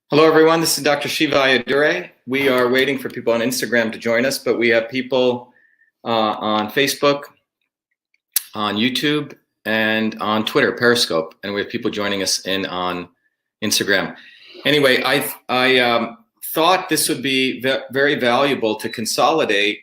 Hello, everyone. This is Dr.SHIVA. We are waiting for people on Instagram to join us, but we have people on Facebook, on YouTube, and on Twitter, Periscope, and we have people joining us on Instagram. Anyway, I thought this would be very valuable to consolidate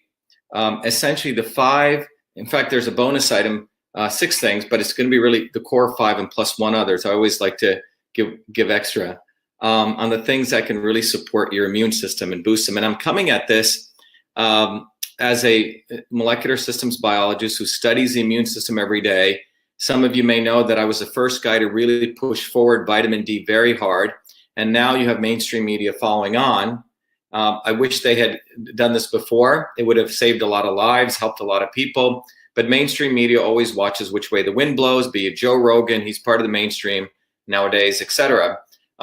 essentially the 5. In fact, there's a bonus item, 6 things, but it's going to be really the core 5 and plus 1 others. I always like to give extra. On the things that can really support your immune system and boost them. And I'm coming at this as a molecular systems biologist who studies the immune system every day. Some of you may know that I was the first guy to really push forward vitamin D very hard. And now you have mainstream media following on. I wish they had done this before. It would have saved a lot of lives, helped a lot of people. But mainstream media always watches which way the wind blows, be it Joe Rogan, he's part of the mainstream nowadays, etc.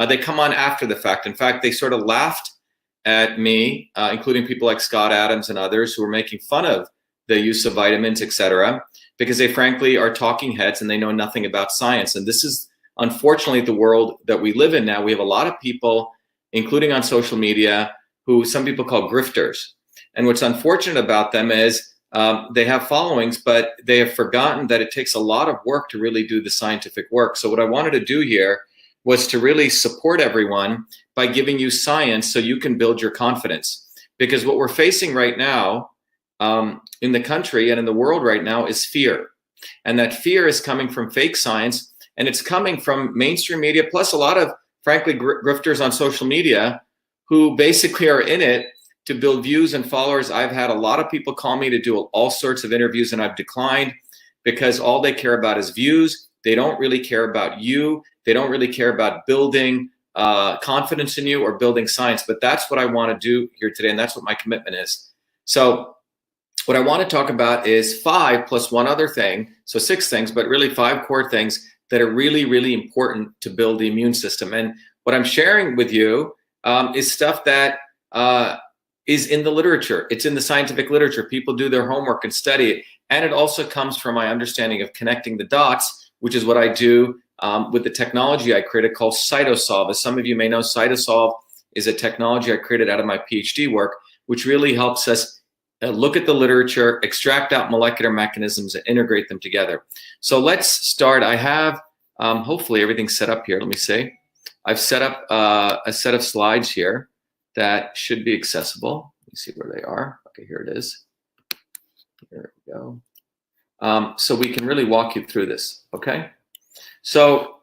They come on after the fact. In fact, they sort of laughed at me, including people like Scott Adams and others who were making fun of the use of vitamins, etc., because they frankly are talking heads and they know nothing about science. And this is unfortunately the world that we live in now. We have a lot of people, including on social media, who some people call grifters. And what's unfortunate about them is they have followings, but they have forgotten that it takes a lot of work to really do the scientific work. So what I wanted to do here was to really support everyone by giving you science so you can build your confidence. Because what we're facing right now in the country and in the world right now is fear. And that fear is coming from fake science, and it's coming from mainstream media, plus a lot of, frankly, grifters on social media who basically are in it to build views and followers. I've had a lot of people call me to do all sorts of interviews, and I've declined because all they care about is views. They don't really care about you. They don't really care about building confidence in you or building science. But that's what I want to do here today, and that's what my commitment is. So what I want to talk about is 5 plus 1 other thing. So 6 things, but really 5 core things that are really, really important to build the immune system. And what I'm sharing with you is stuff that is in the literature. It's in the scientific literature. People do their homework and study it. And it also comes from my understanding of connecting the dots, which is what I do with the technology I created called CytoSolve. As some of you may know, CytoSolve is a technology I created out of my PhD work, which really helps us look at the literature, extract out molecular mechanisms, and integrate them together. So let's start. I have, hopefully everything's set up here. Let me see. I've set up a set of slides here that should be accessible. Let me see where they are. Okay, here it is. There we go. So we can really walk you through this, okay? So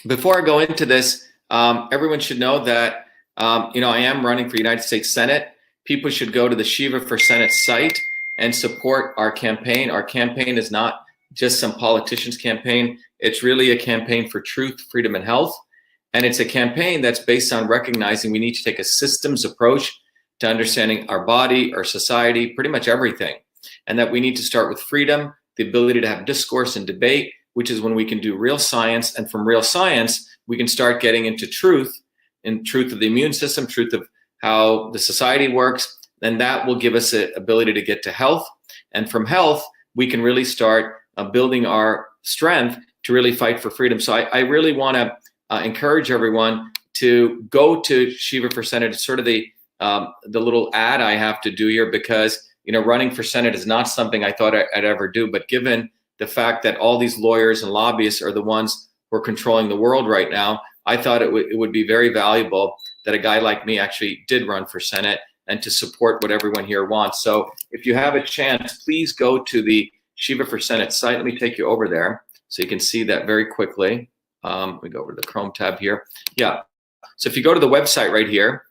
before I go into this, everyone should know that, I am running for United States Senate. People should go to the Shiva for Senate site and support our campaign. Our campaign is not just some politician's campaign. It's really a campaign for truth, freedom, and health. And it's a campaign that's based on recognizing we need to take a systems approach to understanding our body, our society, pretty much everything. And that we need to start with freedom, the ability to have discourse and debate, which is when we can do real science. And from real science, we can start getting into truth, and truth of the immune system, truth of how the society works. And that will give us an ability to get to health. And from health, we can really start building our strength to really fight for freedom. So I really want to encourage everyone to go to Shiva for Senate. It's sort of the little ad I have to do here because running for Senate is not something I thought I'd ever do. But given the fact that all these lawyers and lobbyists are the ones who are controlling the world right now, I thought it would be very valuable that a guy like me actually did run for Senate and to support what everyone here wants. So if you have a chance, please go to the Shiva for Senate site. Let me take you over there so you can see that very quickly. We go over to the Chrome tab here. Yeah. So if you go to the website right here,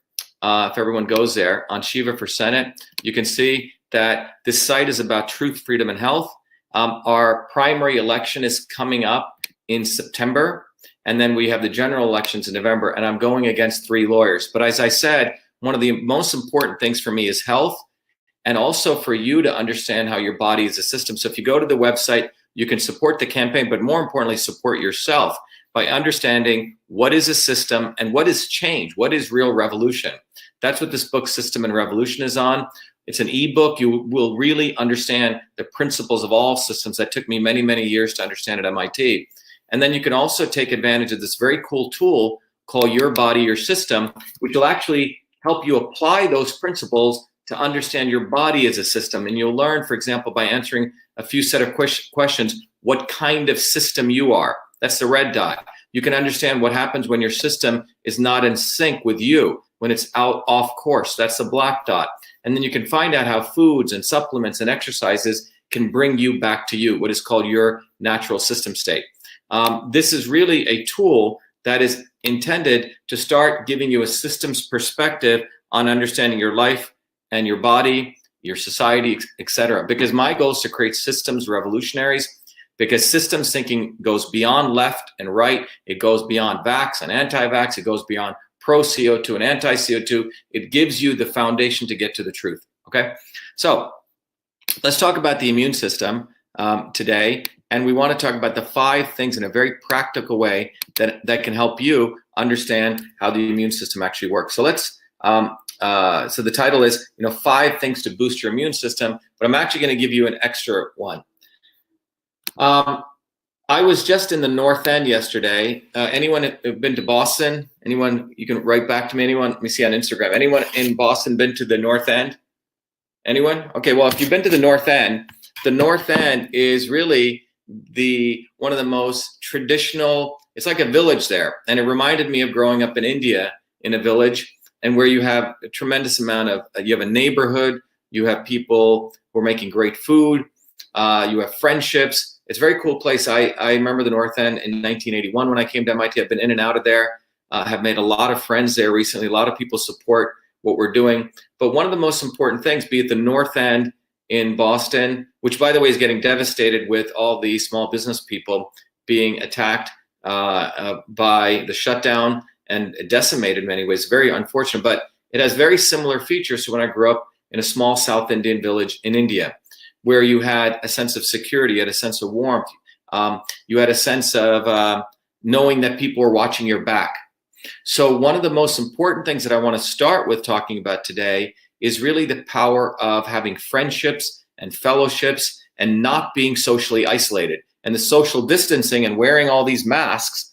if everyone goes there on Shiva for Senate, you can see that this site is about truth, freedom, and health. Our primary election is coming up in September, and then we have the general elections in November, and I'm going against 3 lawyers. But as I said, one of the most important things for me is health, and also for you to understand how your body is a system. So if you go to the website, you can support the campaign, but more importantly, support yourself by understanding what is a system and what is change, what is real revolution. That's what this book, System and Revolution, is on. It's an ebook. You will really understand the principles of all systems. That took me many, many years to understand at MIT. And then you can also take advantage of this very cool tool call your body your system, which will actually help you apply those principles to understand your body as a system. And you'll learn, for example, by answering a few set of questions, what kind of system you are. That's the red dot. You can understand what happens when your system is not in sync with you, when it's off course. That's the black dot. And then you can find out how foods and supplements and exercises can bring you back to you, what is called your natural system state. This is really a tool that is intended to start giving you a systems perspective on understanding your life and your body, your society, etc. Because my goal is to create systems revolutionaries, because systems thinking goes beyond left and right. It goes beyond vax and anti-vax. It goes beyond pro-CO2 and anti-CO2. It gives you the foundation to get to the truth, okay? So let's talk about the immune system today. And we want to talk about the 5 things in a very practical way that can help you understand how the immune system actually works. So let's, so the title is, 5 things to boost your immune system, but I'm actually going to give you an extra one. I was just in the North End yesterday. Anyone been to Boston? Anyone, you can write back to me. Anyone, let me see on Instagram. Anyone in Boston been to the North End? Anyone? Okay, well, if you've been to the North End is really one of the most traditional, it's like a village there. And it reminded me of growing up in India in a village, and where you have a tremendous amount of, you have a neighborhood, you have people who are making great food, you have friendships. It's a very cool place. I remember the North End in 1981 when I came to MIT. I've been in and out of there, have made a lot of friends there recently. A lot of people support what we're doing. But one of the most important things, be it the North End in Boston, which by the way is getting devastated with all the small business people being attacked by the shutdown and decimated in many ways, very unfortunate, but it has very similar features to when I grew up in a small South Indian village in India, where you had a sense of security, you had a sense of warmth, you had a sense of knowing that people were watching your back. So one of the most important things that I want to start with talking about today is really the power of having friendships and fellowships and not being socially isolated. And the social distancing and wearing all these masks,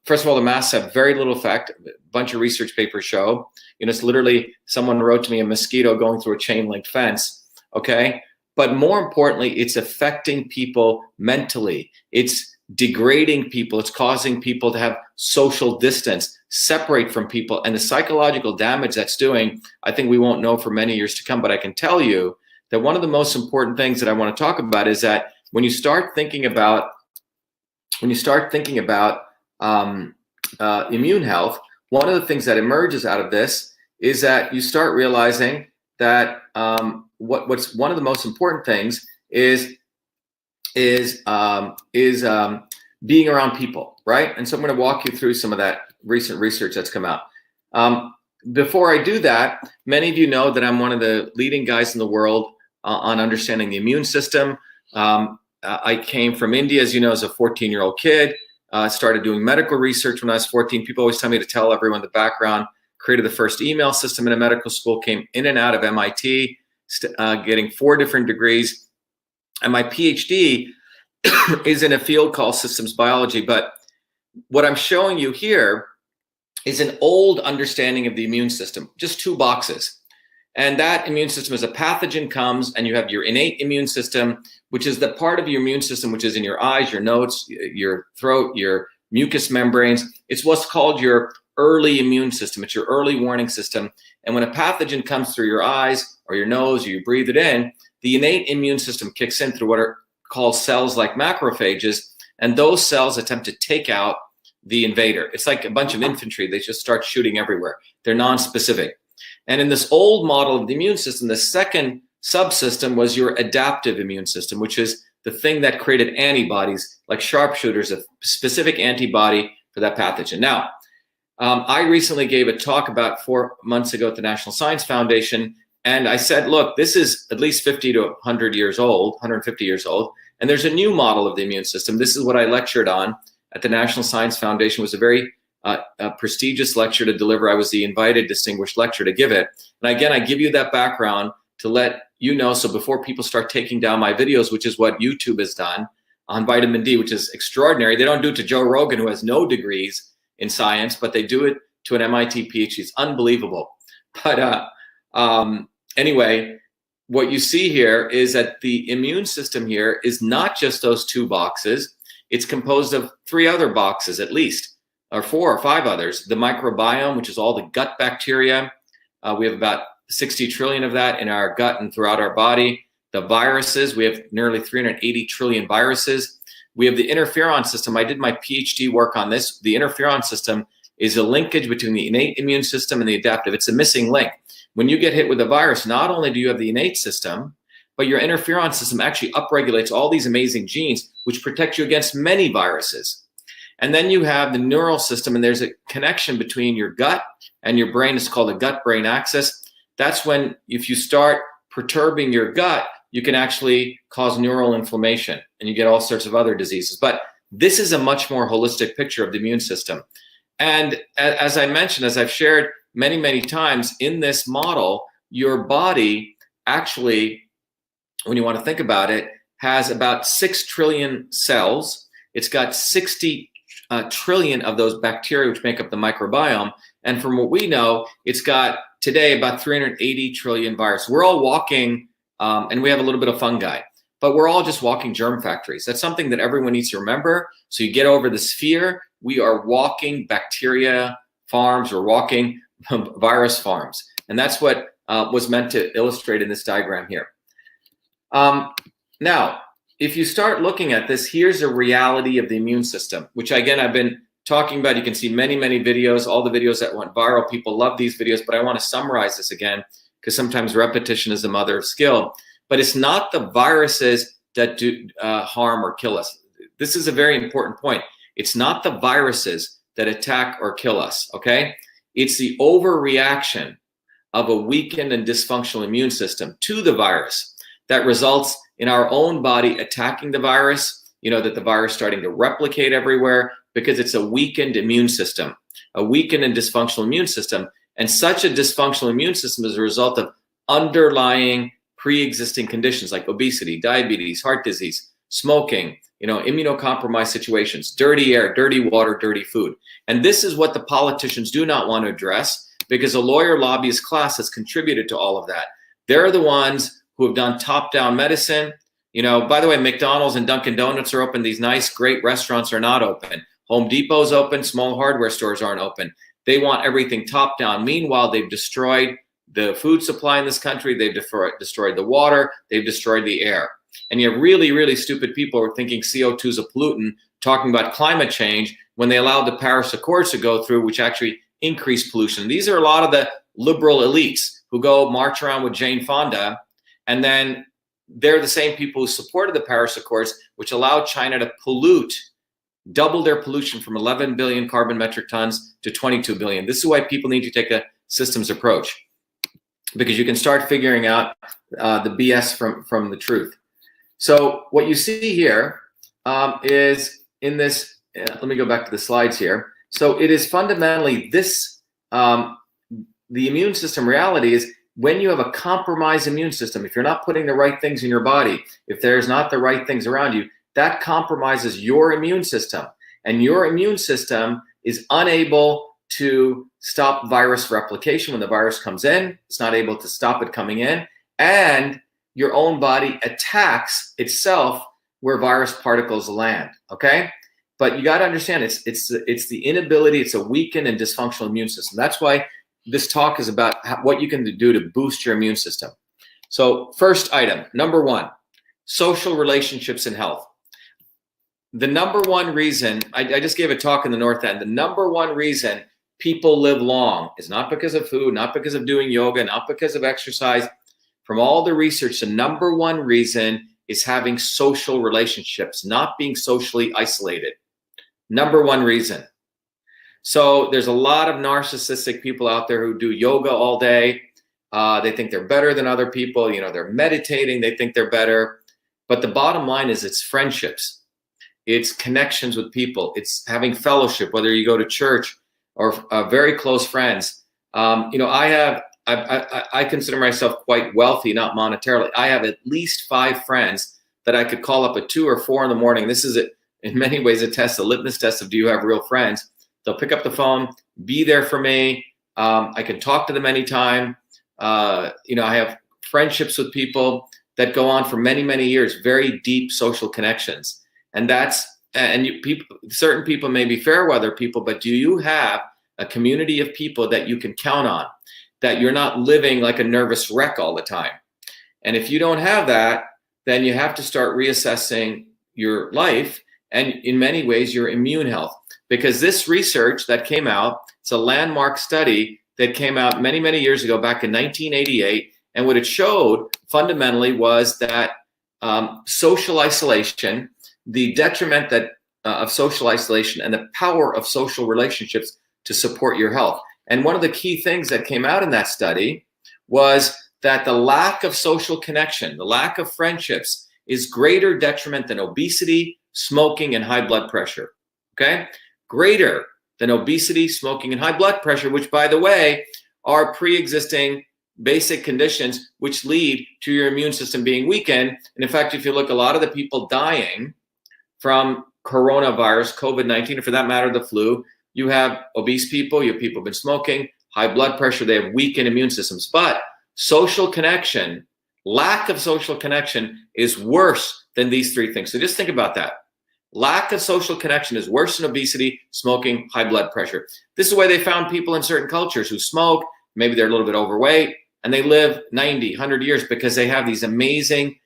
first of all, the masks have very little effect. A bunch of research papers show, it's literally, someone wrote to me, a mosquito going through a chain link fence, okay? But more importantly, it's affecting people mentally. It's degrading people. It's causing people to have social distance, separate from people. And the psychological damage that's doing, I think we won't know for many years to come. But I can tell you that one of the most important things that I want to talk about is that when you start thinking about, immune health, one of the things that emerges out of this is that you start realizing that what's one of the most important things is being around people, right? And so I'm going to walk you through some of that recent research that's come out. Before I do that, many of you know that I'm one of the leading guys in the world on understanding the immune system. I came from India, as you know, as a 14-year-old kid. Started doing medical research when I was 14. People always tell me to tell everyone the background. Created the first email system in a medical school, came in and out of MIT, getting 4 different degrees. And my PhD is in a field called systems biology. But what I'm showing you here is an old understanding of the immune system, just 2 boxes. And that immune system, as a pathogen comes, and you have your innate immune system, which is the part of your immune system which is in your eyes, your nose, your throat, your mucous membranes. It's what's called your early immune system. It's your early warning system. And when a pathogen comes through your eyes or your nose, or you breathe it in, the innate immune system kicks in through what are called cells like macrophages. And those cells attempt to take out the invader. It's like a bunch of infantry. They just start shooting everywhere. They're non-specific. And in this old model of the immune system, the second subsystem was your adaptive immune system, which is the thing that created antibodies, like sharpshooters, a specific antibody for that pathogen. Now, I recently gave a talk about 4 months ago at the National Science Foundation, and I said, look, this is at least 50 to 100 years old, 150 years old, and there's a new model of the immune system. This is what I lectured on at the National Science Foundation. It was a very prestigious lecture to deliver. I was the invited distinguished lecturer to give it. And again, I give you that background to let you know, so before people start taking down my videos, which is what YouTube has done on vitamin D, which is extraordinary. They don't do it to Joe Rogan, who has no degrees in science, but they do it to an MIT PhD. It's unbelievable. But anyway, what you see here is that the immune system here is not just those 2 boxes. It's composed of 3 other boxes at least, or 4 or 5 others. The microbiome, which is all the gut bacteria. We have about 60 trillion of that in our gut and throughout our body. The viruses, we have nearly 380 trillion viruses. We have the interferon system. I did my PhD work on this. The interferon system is a linkage between the innate immune system and the adaptive. It's a missing link. When you get hit with a virus, not only do you have the innate system, but your interferon system actually upregulates all these amazing genes, which protect you against many viruses. And then you have the neural system, and there's a connection between your gut and your brain. It's called the gut-brain axis. That's when, if you start perturbing your gut, you can actually cause neural inflammation, and you get all sorts of other diseases. But this is a much more holistic picture of the immune system. And as I mentioned, as I've shared many, many times, in this model, your body actually, when you want to think about it, has about 6 trillion cells. It's got 60 trillion of those bacteria, which make up the microbiome. And from what we know, it's got today about 380 trillion viruses. We're all walking, and we have a little bit of fungi, but we're all just walking germ factories. That's something that everyone needs to remember. So you get over this fear. We are walking bacteria farms, or walking virus farms. And that's what was meant to illustrate in this diagram here. Now, if you start looking at this, here's a reality of the immune system, which again, I've been talking about. You can see many, many videos, all the videos that went viral. People love these videos, but I want to summarize this again, because sometimes repetition is the mother of skill. But it's not the viruses that do harm or kill us. This is a very important point. It's not the viruses that attack or kill us, okay? It's the overreaction of a weakened and dysfunctional immune system to the virus that results in our own body attacking the virus, that the virus starting to replicate everywhere, because it's a weakened immune system, a weakened and dysfunctional immune system. And such a dysfunctional immune system is a result of underlying pre-existing conditions like obesity, diabetes, heart disease, smoking, immunocompromised situations, dirty air, dirty water, dirty food. And this is what the politicians do not want to address, because a lawyer lobbyist class has contributed to all of that. They're the ones who have done top-down medicine. By the way, McDonald's and Dunkin' Donuts are open. These nice, great restaurants are not open. Home Depot's open. Small hardware stores aren't open. They want everything top-down. Meanwhile, they've destroyed the food supply in this country. They've destroyed the water. They've destroyed the air. And you have really, really stupid people who are thinking CO2 is a pollutant, talking about climate change, when they allowed the Paris Accords to go through, which actually increased pollution. These are a lot of the liberal elites who go march around with Jane Fonda, and then they're the same people who supported the Paris Accords, which allowed China to pollute, double their pollution from 11 billion carbon metric tons to 22 billion. This is why people need to take a systems approach, because you can start figuring out the BS from the truth. So what you see here is in this, let me go back to the slides here. So it is fundamentally this, the immune system reality is when you have a compromised immune system, if you're not putting the right things in your body, if there's not the right things around you, that compromises your immune system. And your immune system is unable to stop virus replication. When the virus comes in, it's not able to stop it coming in. And your own body attacks itself where virus particles land, okay? But you got to understand, it's the inability, it's a weakened and dysfunctional immune system. That's why this talk is about what you can do to boost your immune system. So first item, number 1, social relationships and health. The number 1 reason, I just gave a talk in the North End, the number 1 reason people live long is not because of food, not because of doing yoga, not because of exercise. From all the research, the number 1 reason is having social relationships, not being socially isolated. Number 1 reason. So there's a lot of narcissistic people out there who do yoga all day. They think they're better than other people. They're meditating. They think they're better. But the bottom line is it's friendships. It's connections with people. It's having fellowship, whether you go to church or very close friends. I consider myself quite wealthy, not monetarily. I have at least 5 friends that I could call up at 2 or 4 in the morning. This is in many ways a litmus test of do you have real friends. They'll pick up the phone, be there for me. I can talk to them anytime. I have friendships with people that go on for many, many years, very deep social connections. And certain people may be fair weather people, but do you have a community of people that you can count on, that you're not living like a nervous wreck all the time? And if you don't have that, then you have to start reassessing your life and in many ways your immune health. Because this research that came out, it's a landmark study that came out many, many years ago, back in 1988. And what it showed fundamentally was that social isolation, the detriment of social isolation and the power of social relationships to support your health. And one of the key things that came out in that study was that the lack of social connection, the lack of friendships, is greater detriment than obesity, smoking, and high blood pressure. Okay? Greater than obesity, smoking, and high blood pressure, which, by the way, are pre-existing basic conditions which lead to your immune system being weakened. And in fact, if you look, a lot of the people dying from coronavirus, COVID-19, or for that matter, the flu, you have obese people, you have people who've been smoking, high blood pressure, they have weakened immune systems. But social connection, lack of social connection is worse than these three things. So just think about that. Lack of social connection is worse than obesity, smoking, high blood pressure. This is why they found people in certain cultures who smoke, maybe they're a little bit overweight, and they live 90, 100 years because they have these amazing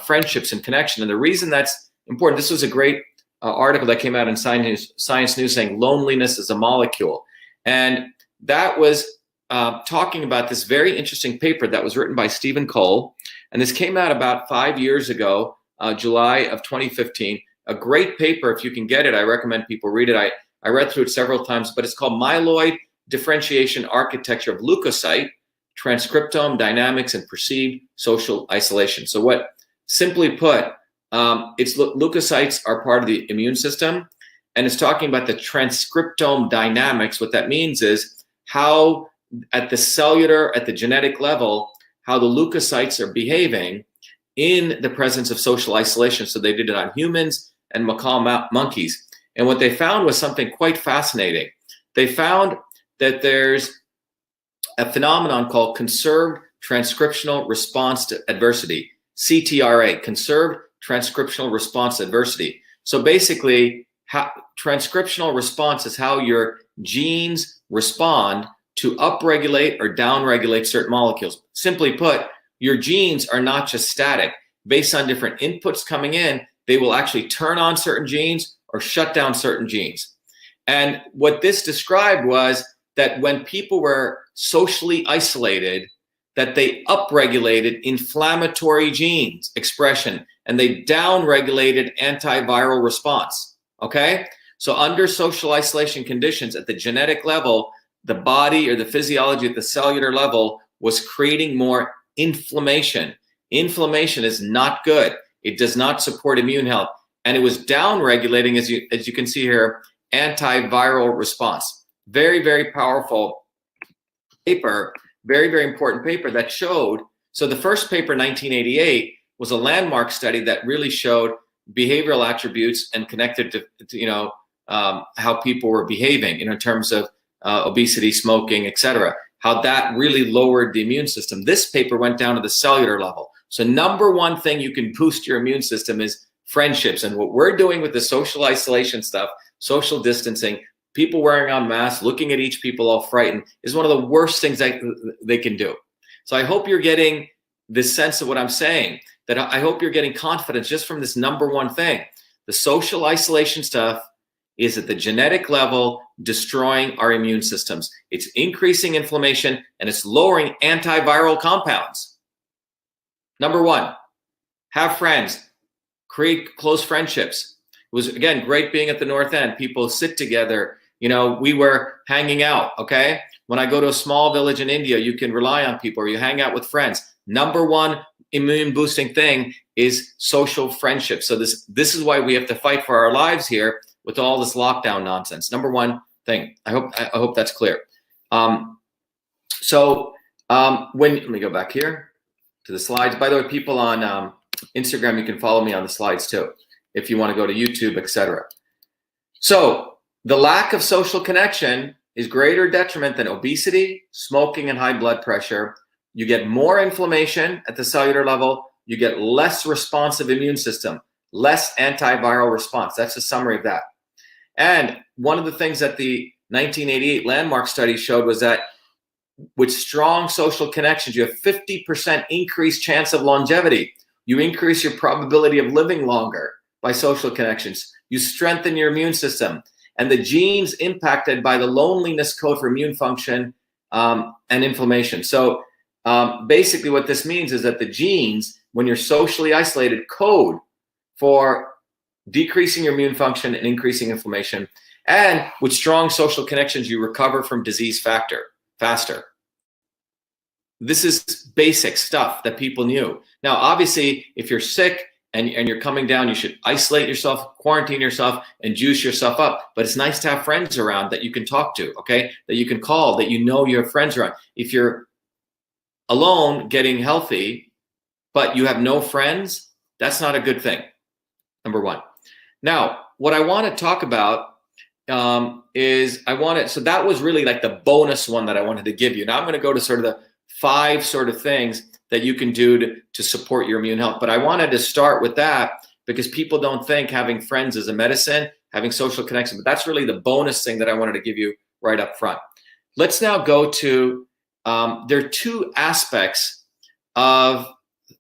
friendships and connection. And the reason that's important, this was a great article that came out in Science News saying loneliness is a molecule. And that was talking about this very interesting paper that was written by Stephen Cole. And this came out about 5 years ago, July of 2015. A great paper. If you can get it, I recommend people read it. I read through it several times, but it's called Myeloid Differentiation Architecture of Leukocyte, Transcriptome Dynamics and Perceived Social Isolation. So what, simply put, it's leukocytes are part of the immune system, and it's talking about the transcriptome dynamics. What that means is how at the cellular, at the genetic level, how the leukocytes are behaving in the presence of social isolation. So they did it on humans and macaque monkeys. And what they found was something quite fascinating. They found that there's a phenomenon called conserved transcriptional response to adversity, CTRA, conserved transcriptional response to adversity. So basically, transcriptional response is how your genes respond to upregulate or downregulate certain molecules. Simply put, your genes are not just static. Based on different inputs coming in, they will actually turn on certain genes or shut down certain genes. And what this described was that when people were socially isolated, that they upregulated inflammatory genes expression and they downregulated antiviral response, okay? So under social isolation conditions at the genetic level, the body or the physiology at the cellular level was creating more inflammation. Inflammation is not good. It does not support immune health. And it was downregulating, as you can see here, antiviral response. Very, very powerful paper, very, very important paper that showed. So the first paper, 1988, was a landmark study that really showed behavioral attributes and connected to how people were behaving in terms of obesity, smoking, etc. How that really lowered the immune system. This paper went down to the cellular level. So number one thing you can boost your immune system is friendships. And what we're doing with the social isolation stuff, social distancing, people wearing on masks, looking at each people all frightened, is one of the worst things they can do. So I hope you're getting this sense of what I'm saying, that I hope you're getting confidence just from this number one thing. The social isolation stuff is at the genetic level destroying our immune systems. It's increasing inflammation and it's lowering antiviral compounds. Number one, have friends, create close friendships. It was, again, great being at the North End. People sit together. We were hanging out, okay? When I go to a small village in India, you can rely on people or you hang out with friends. Number one immune boosting thing is social friendship. So this is why we have to fight for our lives here with all this lockdown nonsense. Number one thing. I hope that's clear. Let me go back here to the slides. By the way, people on Instagram, you can follow me on the slides too, if you want to go to YouTube, etc. So The lack of social connection is greater detriment than obesity, smoking, and high blood pressure. You get more inflammation at the cellular level. You get less responsive immune system, less antiviral response. That's a summary of that. And one of the things that the 1988 landmark study showed was that with strong social connections, you have 50% increased chance of longevity. You increase your probability of living longer by social connections. You strengthen your immune system. And the genes impacted by the loneliness code for immune function and inflammation. So basically what this means is that the genes, when you're socially isolated, code for decreasing your immune function and increasing inflammation. And with strong social connections, you recover from disease faster. This is basic stuff that people knew. Now, obviously, if you're sick and you're coming down, you should isolate yourself, quarantine yourself, and juice yourself up. But it's nice to have friends around that you can talk to, okay? That you can call, that you have friends around. If you're alone getting healthy, but you have no friends, that's not a good thing, number one. Now, what I want to talk about so that was really like the bonus one that I wanted to give you. Now I'm going to go to sort of the 5 sort of things that you can do to support your immune health. But I wanted to start with that because people don't think having friends is a medicine, having social connection, but that's really the bonus thing that I wanted to give you right up front. Let's now go to, there are 2 aspects of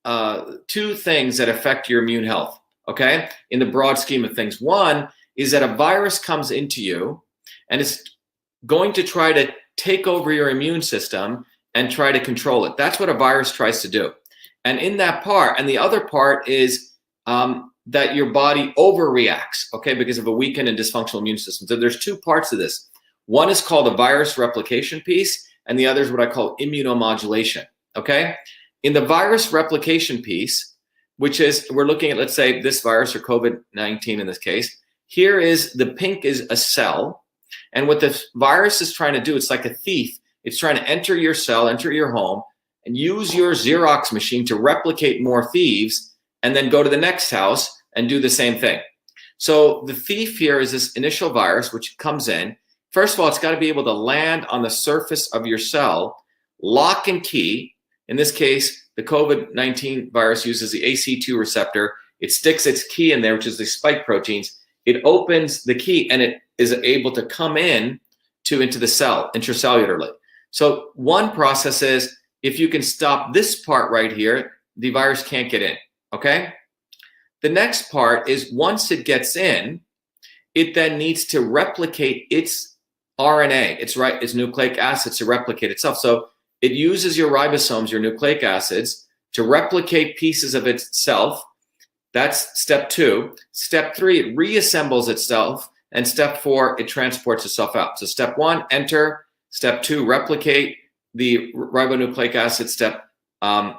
2 things that affect your immune health, okay? In the broad scheme of things. One is that a virus comes into you and it's going to try to take over your immune system and try to control it. That's what a virus tries to do. And in that part, and the other part is that your body overreacts, okay, because of a weakened and dysfunctional immune system. So there's 2 parts of this. One is called the virus replication piece, and the other is what I call immunomodulation, okay? In the virus replication piece, which is, we're looking at, let's say, this virus or COVID-19 in this case, here is, the pink is a cell, and what the virus is trying to do, it's like a thief. It's trying to enter your cell, enter your home, and use your Xerox machine to replicate more thieves, and then go to the next house and do the same thing. So the thief here is this initial virus, which comes in. First of all, it's got to be able to land on the surface of your cell, lock and key. In this case, the COVID-19 virus uses the AC2 receptor. It sticks its key in there, which is the spike proteins. It opens the key and it is able to come into the cell intracellularly. So one process is, if you can stop this part right here, the virus can't get in, okay? The next part is, once it gets in, it then needs to replicate its RNA, its nucleic acids to replicate itself. So it uses your ribosomes, your nucleic acids, to replicate pieces of itself. That's step 2. Step 3, it reassembles itself. And step 4, it transports itself out. So step 1, enter. Step 2, replicate the ribonucleic acid. Step 1,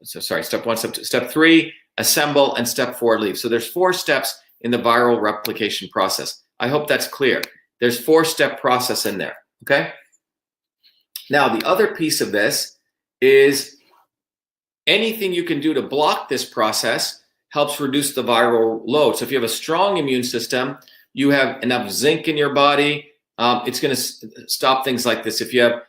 step 3, assemble, and step 4, leave. So there's 4 steps in the viral replication process. I hope that's clear. There's 4-step process in there, okay? Now, the other piece of this is anything you can do to block this process helps reduce the viral load. So if you have a strong immune system, you have enough zinc in your body, it's going to stop things like this. If you have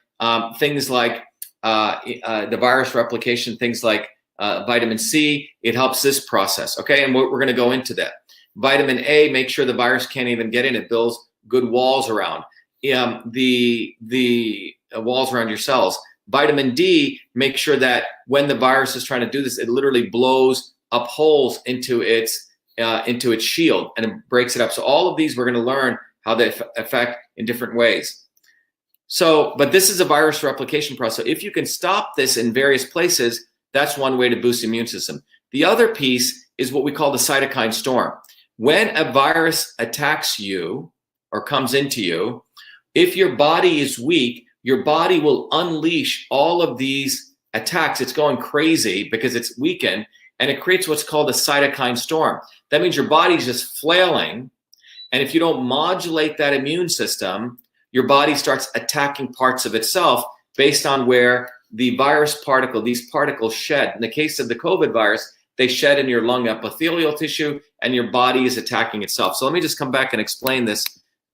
things like the virus replication, things like vitamin C, it helps this process, okay? And we're going to go into that. Vitamin A, make sure the virus can't even get in. It builds good walls around the walls around your cells. Vitamin D, make sure that when the virus is trying to do this, it literally blows up holes into its shield and it breaks it up. So all of these we're going to learn how they affect in different ways. So, but this is a virus replication process. So if you can stop this in various places, that's one way to boost the immune system. The other piece is what we call the cytokine storm. When a virus attacks you or comes into you, if your body is weak, your body will unleash all of these attacks. It's going crazy because it's weakened, and it creates what's called a cytokine storm. That means your body's just flailing, and if you don't modulate that immune system, your body starts attacking parts of itself based on where the virus particle, these particles shed. In the case of the COVID virus, they shed in your lung epithelial tissue, and your body is attacking itself. So let me just come back and explain this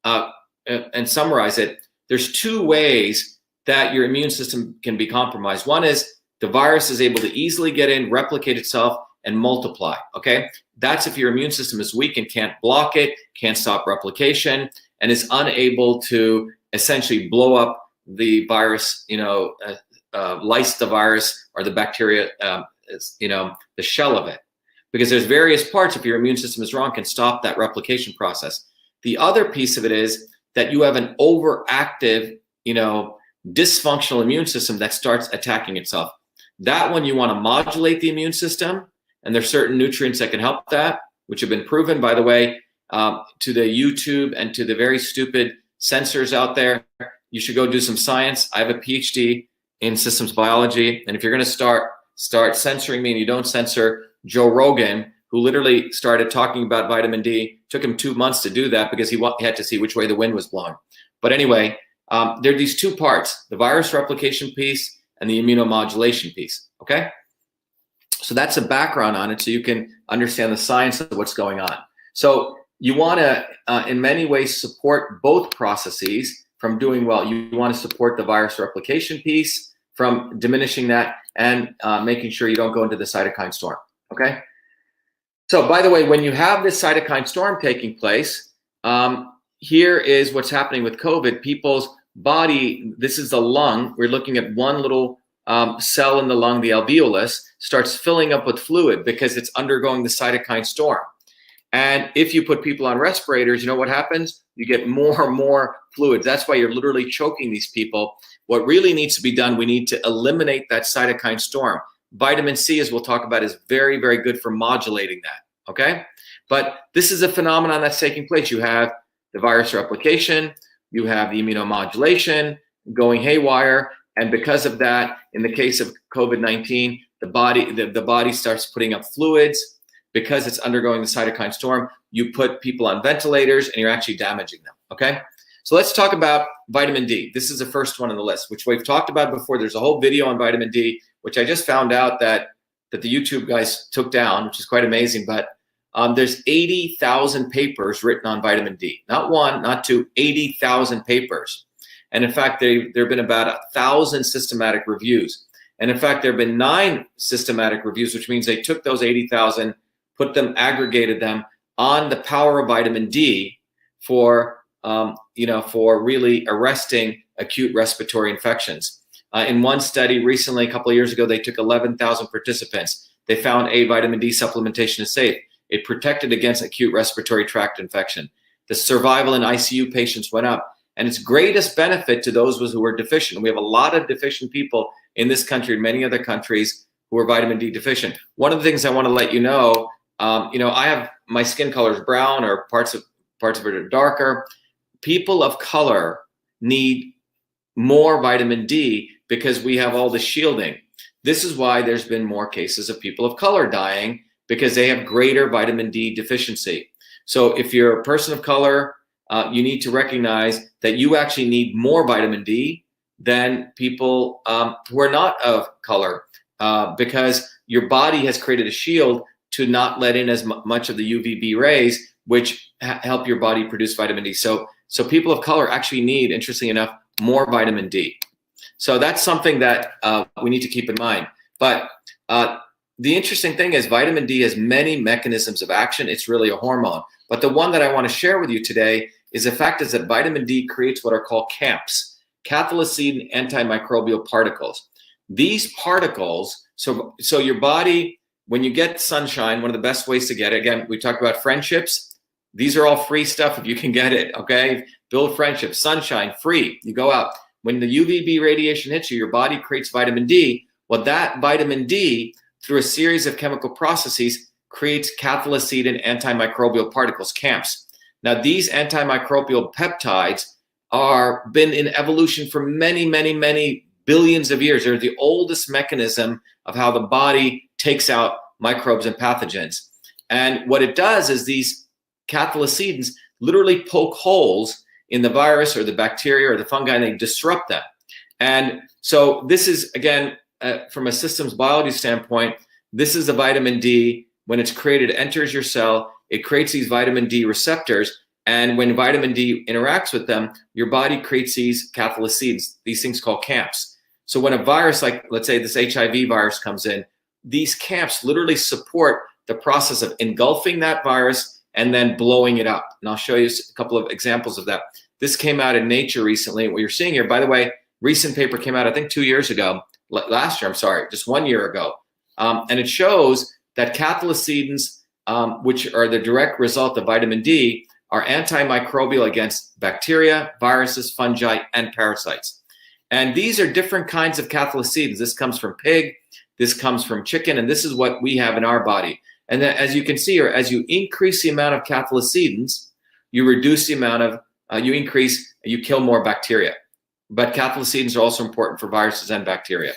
and summarize it. There's two ways that your immune system can be compromised. One is the virus is able to easily get in, replicate itself, and multiply, okay? That's if your immune system is weak and can't block it, can't stop replication, and is unable to essentially blow up the virus, lyse the virus or the bacteria, the shell of it. Because there's various parts, if your immune system is wrong, can stop that replication process. The other piece of it is that you have an overactive, dysfunctional immune system that starts attacking itself. That one you want to modulate the immune system, and there's certain nutrients that can help that, which have been proven, by the way, to the YouTube and to the very stupid censors out there. You should go do some science. I have a PhD in systems biology, and if you're going to start censoring me and you don't censor Joe Rogan, who literally started talking about vitamin D, took him 2 months to do that because he had to see which way the wind was blowing. But anyway, there are these two parts, the virus replication piece and the immunomodulation piece, okay? So that's a background on it so you can understand the science of what's going on. So you want to, in many ways, support both processes from doing well. You want to support the virus replication piece from diminishing that and making sure you don't go into the cytokine storm, okay? So by the way, when you have this cytokine storm taking place, here is what's happening with COVID. People's body, this is the lung. We're looking at one little cell in the lung, the alveolus, starts filling up with fluid because it's undergoing the cytokine storm. And if you put people on respirators, you know what happens? You get more and more fluids. That's why you're literally choking these people. What really needs to be done, we need to eliminate that cytokine storm. Vitamin C, as we'll talk about, is very, very good for modulating that, okay? But this is a phenomenon that's taking place. You have the virus replication, you have the immunomodulation going haywire, and because of that, in the case of COVID-19, the body starts putting up fluids. Because it's undergoing the cytokine storm, you put people on ventilators and you're actually damaging them, okay? So let's talk about vitamin D. This is the first one on the list, which we've talked about before. There's a whole video on vitamin D, which I just found out that the YouTube guys took down, which is quite amazing, but there's 80,000 papers written on vitamin D. Not one, not two, 80,000 papers. And in fact, there have been about 1,000 systematic reviews. And in fact, there have been 9 systematic reviews, which means they took those 80,000, put them, aggregated them on the power of vitamin D for, for really arresting acute respiratory infections. In one study recently, a couple of years ago, they took 11,000 participants. They found vitamin D supplementation is safe. It protected against acute respiratory tract infection. The survival in ICU patients went up. And its greatest benefit to those who were deficient. We have a lot of deficient people in this country and many other countries who are vitamin D deficient. One of the things I want to let you know, I have my skin color is brown or parts of it are darker. People of color need more vitamin D because we have all the shielding. This is why there's been more cases of people of color dying because they have greater vitamin D deficiency. So if you're a person of color, you need to recognize that you actually need more vitamin D than people who are not of color because your body has created a shield to not let in as much of the UVB rays, which help your body produce vitamin D. So people of color actually need, interestingly enough, more vitamin D. So that's something that we need to keep in mind. But the interesting thing is vitamin D has many mechanisms of action. It's really a hormone. But the one that I want to share with you today is the fact is that vitamin D creates what are called CAMPs, cathelicidin antimicrobial particles. These particles, so your body, when you get sunshine, one of the best ways to get it, again, we talked about friendships. These are all free stuff if you can get it, okay? Build friendships, sunshine, free, you go out. When the UVB radiation hits you, your body creates vitamin D. Well, that vitamin D, through a series of chemical processes, creates cathelicidin antimicrobial particles, CAMPs. Now, these antimicrobial peptides are been in evolution for many, many, many billions of years. They're the oldest mechanism of how the body takes out microbes and pathogens. And what it does is these cathelicidins literally poke holes in the virus or the bacteria or the fungi, and they disrupt them. And so this is, again, from a systems biology standpoint, This is the vitamin D. When it's created, it enters your cell. It creates these vitamin D receptors. And when vitamin D interacts with them, your body creates these cathelicidins, these things called camps. So when a virus, like let's say this HIV virus comes in, these camps literally support the process of engulfing that virus and then blowing it up. And I'll show you a couple of examples of that. This came out in Nature recently. What you're seeing here, by the way, recent paper came out, I think 2 years ago, last year, I'm sorry, just 1 year ago. And it shows that cathelicidins, which are the direct result of vitamin D, are antimicrobial against bacteria, viruses, fungi, and parasites. And these are different kinds of cathelicidins. This comes from pig, this comes from chicken, and this is what we have in our body. And then as you can see here, as you increase the amount of cathelicidins, you reduce the amount of, you kill more bacteria. But cathelicidins are also important for viruses and bacteria.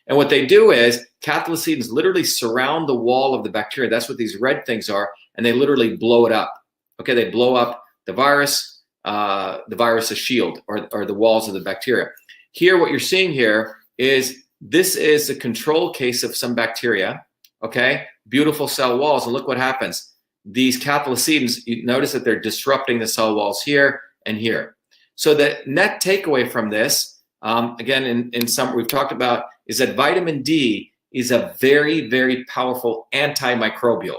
And what they do is cathelicidins literally surround the wall of the bacteria. That's what these red things are, and they literally blow it up. Okay, they blow up the virus's shield or the walls of the bacteria. Here, what you're seeing here is this is a control case of some bacteria. Okay, beautiful cell walls, and look what happens. These cathelicidins, you notice that they're disrupting the cell walls here and here. So the net takeaway from this, again, in some we've talked about, is that vitamin D is a very, very powerful antimicrobial.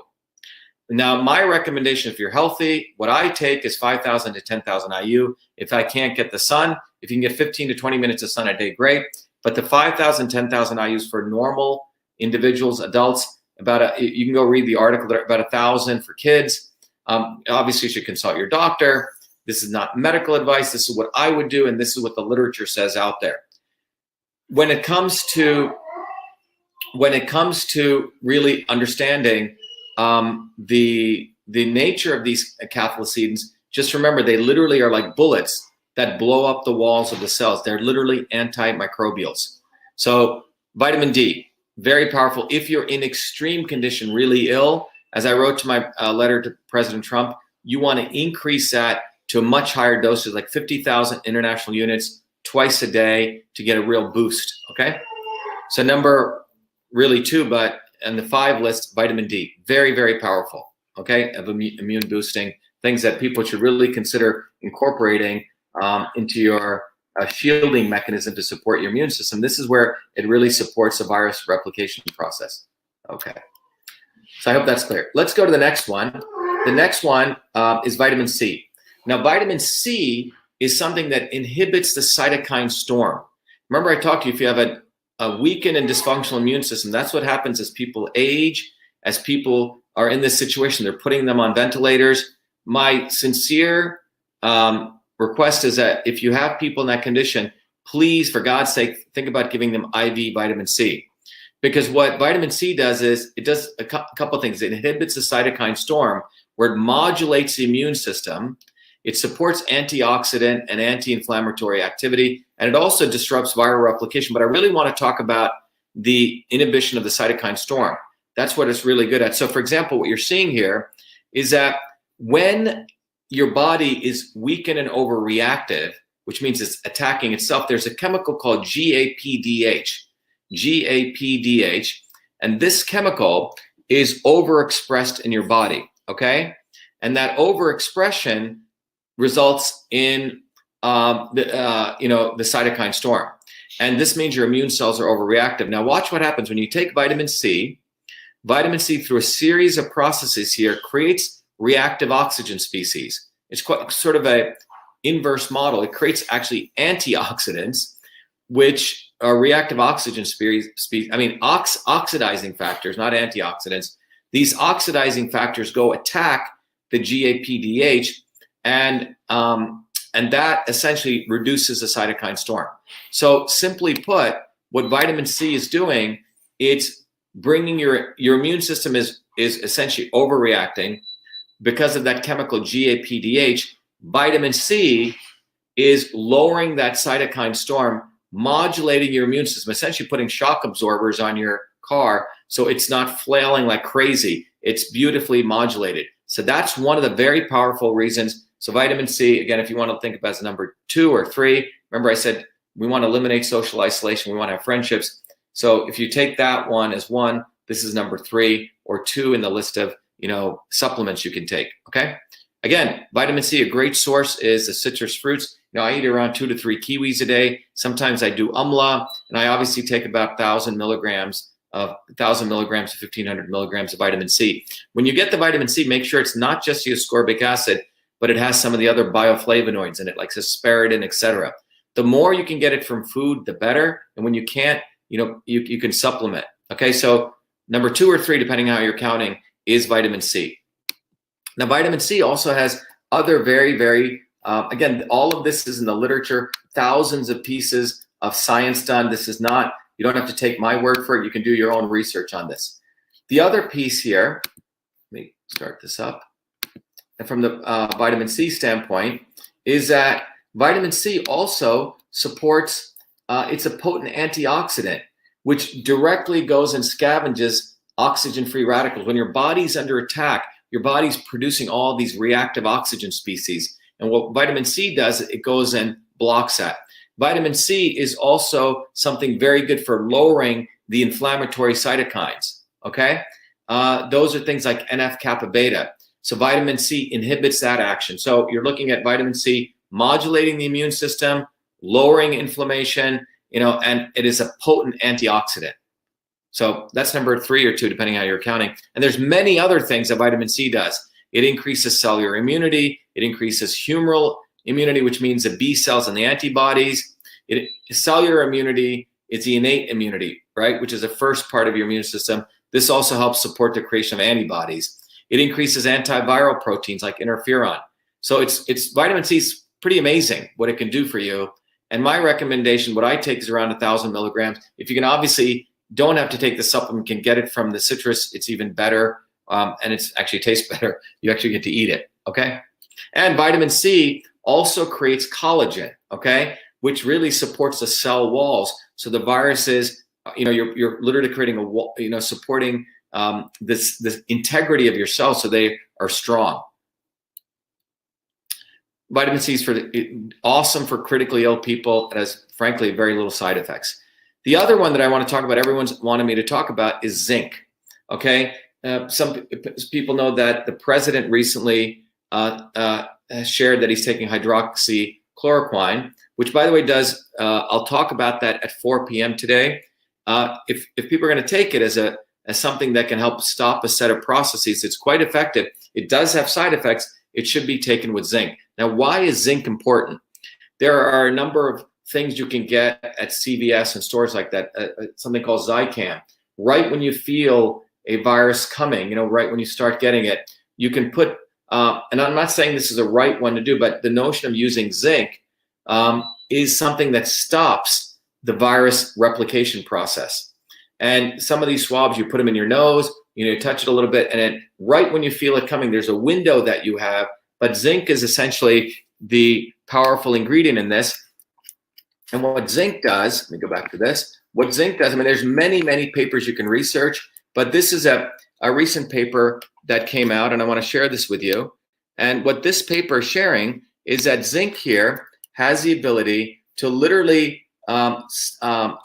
Now, my recommendation, if you're healthy, what I take is 5,000 to 10,000 IU. If I can't get the sun, if you can get 15 to 20 minutes of sun a day, great. But the 5,000, 10,000 IUs for normal individuals, adults, you can go read the article, about 1,000 for kids. Obviously, you should consult your doctor. This is not medical advice. This is what I would do, and this is what the literature says out there. When it comes to really understanding the nature of these cathelicidins, just remember they literally are like bullets that blow up the walls of the cells. They're literally antimicrobials. So vitamin D, very powerful. If you're in extreme condition, really ill, as I wrote to my letter to President Trump, you want to increase that to a much higher dosage, like 50,000 international units twice a day to get a real boost, okay? So number really 2, but on the 5 list, vitamin D, very, very powerful, okay, of immune boosting, things that people should really consider incorporating into your shielding mechanism to support your immune system. This is where it really supports the virus replication process. Okay, so I hope that's clear. Let's go to the next one. The next one is vitamin C. Now, vitamin C is something that inhibits the cytokine storm. Remember I talked to you, if you have a weakened and dysfunctional immune system, that's what happens as people age, as people are in this situation. They're putting them on ventilators. My sincere request is that if you have people in that condition, please, for God's sake, think about giving them IV vitamin C. Because what vitamin C does is it does a couple of things. It inhibits the cytokine storm, where it modulates the immune system. It supports antioxidant and anti-inflammatory activity, and it also disrupts viral replication. But I really want to talk about the inhibition of the cytokine storm. That's what it's really good at. So for example, what you're seeing here is that when your body is weakened and overreactive, which means it's attacking itself, there's a chemical called GAPDH. GAPDH, and this chemical is overexpressed in your body, okay? And that overexpression results in the cytokine storm. And this means your immune cells are overreactive. Now watch what happens when you take vitamin C. Vitamin C, through a series of processes here, creates reactive oxygen species. It's quite sort of a inverse model. It creates actually antioxidants, which are reactive oxygen species. Oxidizing factors, not antioxidants. These oxidizing factors go attack the GAPDH, and that essentially reduces the cytokine storm. So simply put, what vitamin C is doing, it's bringing your immune system is essentially overreacting because of that chemical GAPDH. Vitamin C is lowering that cytokine storm, modulating your immune system, essentially putting shock absorbers on your car so it's not flailing like crazy. It's beautifully modulated. So that's one of the very powerful reasons. So vitamin C, again, if you want to think of it as number 2 or 3, remember I said we want to eliminate social isolation. We want to have friendships. So if you take that one as 1, this is number 3 or 2 in the list of, supplements you can take, okay? Again, vitamin C, a great source is the citrus fruits. I eat around 2 to 3 kiwis a day. Sometimes I do umla, and I obviously take about 1,000 milligrams to 1,500 milligrams of vitamin C. When you get the vitamin C, make sure it's not just the ascorbic acid, but it has some of the other bioflavonoids in it, like asparagine, etc. The more you can get it from food, the better. And when you can't, you can supplement. Okay, so number 2 or 3, depending on how you're counting, is vitamin C. Now, vitamin C also has other very, very, again, all of this is in the literature, thousands of pieces of science done. This is not, you don't have to take my word for it. You can do your own research on this. The other piece here, let me start this up. And from the vitamin C standpoint, is that vitamin C also supports, it's a potent antioxidant, which directly goes and scavenges oxygen-free radicals. When your body's under attack, your body's producing all these reactive oxygen species. And what vitamin C does, it goes and blocks that. Vitamin C is also something very good for lowering the inflammatory cytokines, okay? Those are things like NF-kappa beta. So vitamin C inhibits that action. So you're looking at vitamin C modulating the immune system, lowering inflammation, and it is a potent antioxidant. So that's number 3 or 2, depending on how you're counting. And there's many other things that vitamin C does. It increases cellular immunity. It increases humoral immunity, which means the B cells and the antibodies. Cellular immunity is the innate immunity, right, which is the first part of your immune system. This also helps support the creation of antibodies. It increases antiviral proteins like interferon. So it's vitamin C is pretty amazing what it can do for you. And my recommendation, what I take is around 1,000 milligrams. If you can obviously don't have to take the supplement, can get it from the citrus, it's even better. And it's actually tastes better. You actually get to eat it, okay? And vitamin C also creates collagen, okay, which really supports the cell walls. So the viruses, you're literally creating a wall, supporting this integrity of your cells so they are strong. Vitamin C is awesome for critically ill people. It has, frankly, very little side effects. The other one that I want to talk about, everyone's wanted me to talk about, is zinc, okay? Some people know that the president recently shared that he's taking hydroxychloroquine, which, by the way, does, I'll talk about that at 4 p.m. today. If people are going to take it as something that can help stop a set of processes, it's quite effective. It does have side effects. It should be taken with zinc. Now, why is zinc important? There are a number of things you can get at CVS and stores like that, something called Zicam. Right when you feel a virus coming, right when you start getting it, you can put, and I'm not saying this is the right one to do, but the notion of using zinc is something that stops the virus replication process. And some of these swabs, you put them in your nose, you touch it a little bit, and then right when you feel it coming, there's a window that you have, but zinc is essentially the powerful ingredient in this. And what zinc does, let me go back to this. What zinc does, there's many, many papers you can research, but this is a recent paper that came out, and I want to share this with you. And what this paper is sharing is that zinc here has the ability to literally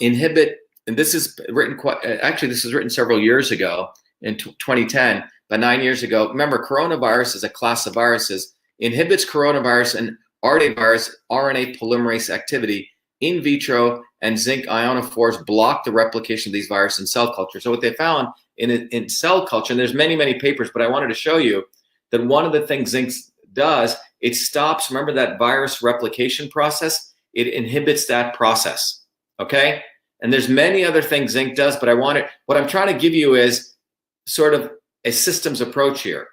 inhibit, and this is written this was written several years ago in 2010, but 9 years ago. Remember, coronavirus is a class of viruses, inhibits coronavirus and RNA polymerase activity in vitro, and zinc ionophores block the replication of these viruses in cell culture. So what they found in cell culture, and there's many, many papers, but I wanted to show you that one of the things zinc does, it stops, remember that virus replication process? It inhibits that process, okay? And there's many other things zinc does, but what I'm trying to give you is sort of a systems approach here.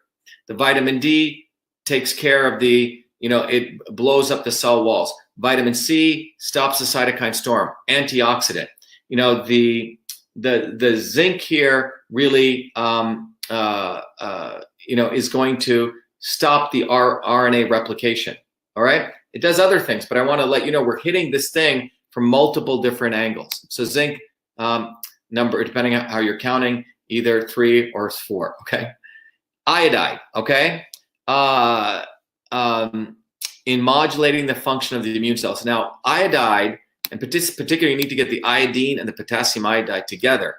The vitamin D takes care of it blows up the cell walls. Vitamin C stops the cytokine storm, antioxidant. The zinc here really, is going to stop the RNA replication. All right. It does other things, but I want to let you know we're hitting this thing from multiple different angles. So zinc number, depending on how you're counting, either 3 or 4. Okay. Iodine. Okay. In modulating the function of the immune cells. Now, iodide, and particularly you need to get the iodine and the potassium iodide together.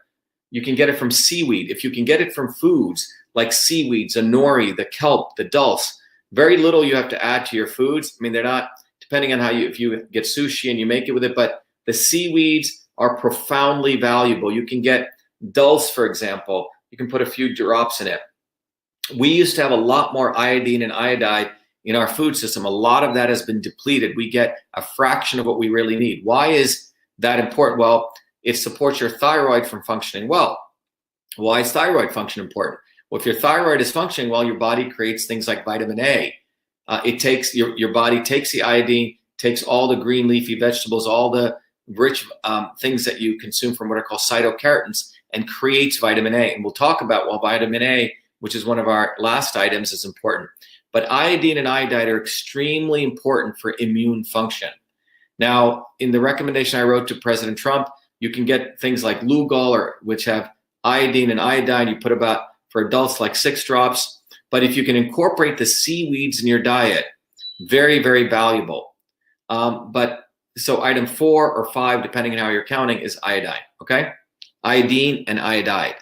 You can get it from seaweed. If you can get it from foods like seaweeds, the nori, the kelp, the dulse, very little you have to add to your foods. I mean, they're not, depending on how you, if you get sushi and you make it with it, but the seaweeds are profoundly valuable. You can get dulse, for example. You can put a few drops in it. We used to have a lot more iodine and iodide in our food system. A lot of that has been depleted. We get a fraction of what we really need. Why is that important? Well, it supports your thyroid from functioning well. Why is thyroid function important? Well, if your thyroid is functioning well, your body creates things like vitamin A. It takes your body takes the iodine, takes all the green leafy vegetables, all the rich things that you consume from what are called phytokeratins, and creates vitamin A. And we'll talk about why vitamin A, which is one of our last items, is important. But iodine and iodide are extremely important for immune function. Now, in the recommendation I wrote to President Trump, you can get things like Lugol, which have iodine and iodine. You put about, for adults, like 6 drops. But if you can incorporate the seaweeds in your diet, very, very valuable. So item 4 or 5, depending on how you're counting, is iodine, okay? Iodine and iodide.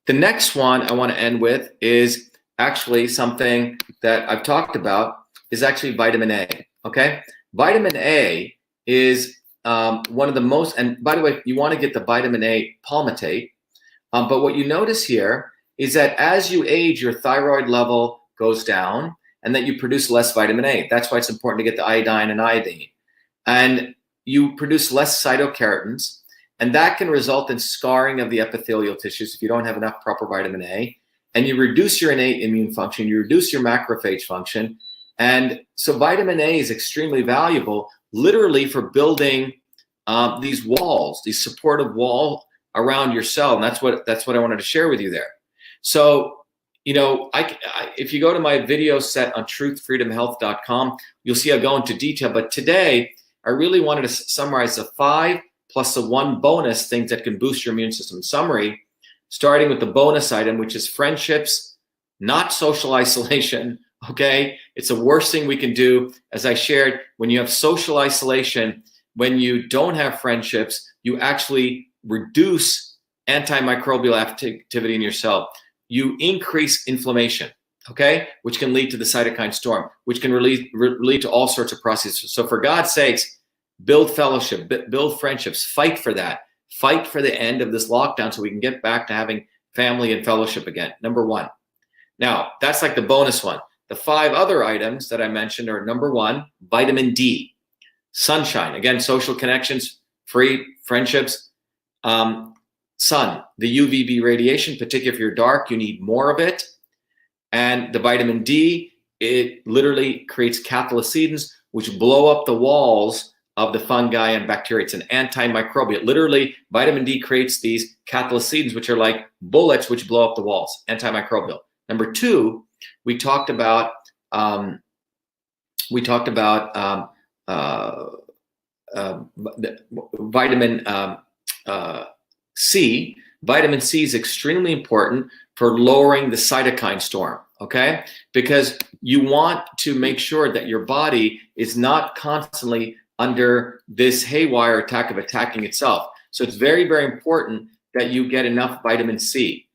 The next one I want to end with is actually something that I've talked about, is actually vitamin A, okay? Vitamin A is one of the most, and by the way, you want to get the vitamin A palmitate, but what you notice here is that as you age, your thyroid level goes down and that you produce less vitamin A. That's why it's important to get the iodine and iodine. And you produce less phytokeratins, and that can result in scarring of the epithelial tissues if you don't have enough proper vitamin A. And you reduce your innate immune function, you reduce your macrophage function. And so vitamin A is extremely valuable, literally, for building these walls, these supportive wall around your cell. And that's what I wanted to share with you there. So, you know, if you go to my video set on truthfreedomhealth.com, you'll see I go into detail. But today, I really wanted to summarize the 5 plus the 1 bonus things that can boost your immune system. Summary, starting with the bonus item, which is friendships, not social isolation, okay? It's the worst thing we can do. As I shared, when you have social isolation, when you don't have friendships, you actually reduce antimicrobial activity in your cell. You increase inflammation, okay? Which can lead to the cytokine storm, which can lead to all sorts of processes. So for God's sakes, build fellowship, build friendships, fight for that. Fight for the end of this lockdown so we can get back to having family and fellowship again, number 1. Now, that's like the bonus one. The 5 other items that I mentioned are, number 1, vitamin D, sunshine, again, social connections, free friendships, sun, the UVB radiation, particularly if you're dark, you need more of it. And the vitamin D, it literally creates cathelicidins, which blow up the walls of the fungi and bacteria. It's an antimicrobial. Literally, vitamin D creates these cathelicidins, which are like bullets which blow up the walls, antimicrobial. Number 2, we talked about vitamin C. Vitamin C is extremely important for lowering the cytokine storm, okay? Because you want to make sure that your body is not constantly under this haywire attack of attacking itself. So it's very, very important that you get enough vitamin C.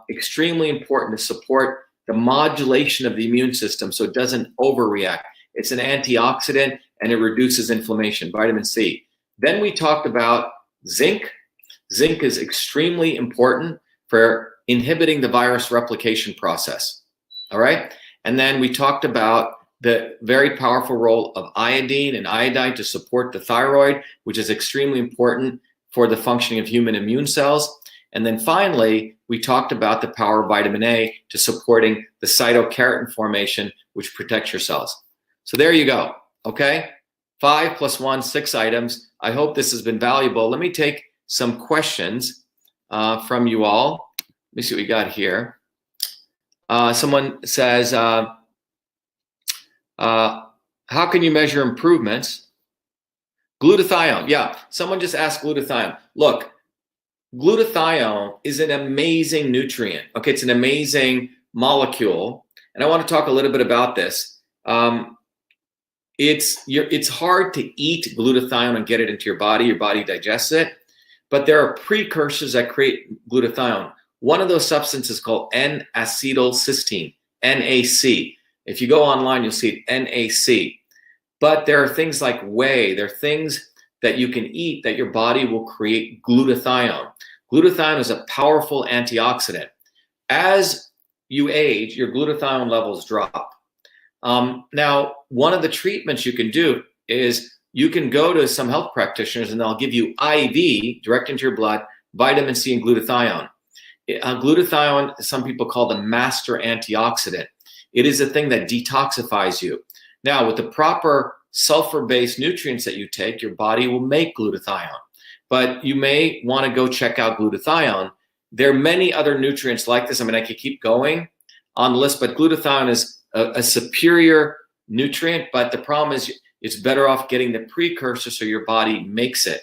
Extremely important to support the modulation of the immune system so it doesn't overreact. It's an antioxidant and it reduces inflammation, vitamin C. Then we talked about zinc. Zinc is extremely important for inhibiting the virus replication process, all right? And then we talked about the very powerful role of iodine and iodine to support the thyroid, which is extremely important for the functioning of human immune cells. And then finally, we talked about the power of vitamin A to supporting the cytokeratin formation, which protects your cells. So there you go, okay? 5 plus 1, 6 items. I hope this has been valuable. Let me take some questions from you all. Let me see what we got here. Someone says, how can you measure improvements? Glutathione, yeah, someone just asked glutathione. Look, glutathione is an amazing nutrient, okay? It's an amazing molecule, and I want to talk a little bit about this. It's hard to eat glutathione and get it into your body digests it, but there are precursors that create glutathione. One of those substances is called N-acetylcysteine, NAC. If you go online, you'll see it, NAC. But there are things like whey. There are things that you can eat that your body will create glutathione. Glutathione is a powerful antioxidant. As you age, your glutathione levels drop. Now, one of the treatments you can do is you can go to some health practitioners and they'll give you IV, direct into your blood, vitamin C and glutathione. Glutathione, some people call the master antioxidant. It is a thing that detoxifies you. Now, with the proper sulfur-based nutrients that you take, your body will make glutathione. But you may want to go check out glutathione. There are many other nutrients like this. I mean, I could keep going on the list, but glutathione is a superior nutrient. But the problem is it's better off getting the precursor so your body makes it.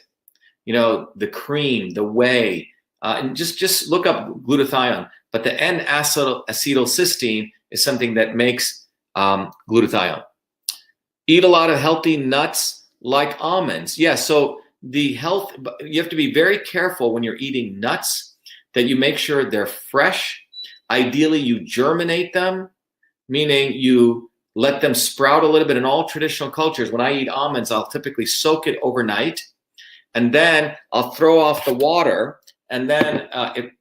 You know, the cream, the whey, and just look up glutathione. But the N-acetylcysteine is something that makes glutathione. Eat a lot of healthy nuts like almonds. Yeah, so you have to be very careful when you're eating nuts that you make sure they're fresh. Ideally, you germinate them, meaning you let them sprout a little bit. In all traditional cultures, when I eat almonds, I'll typically soak it overnight, and then I'll throw off the water, and then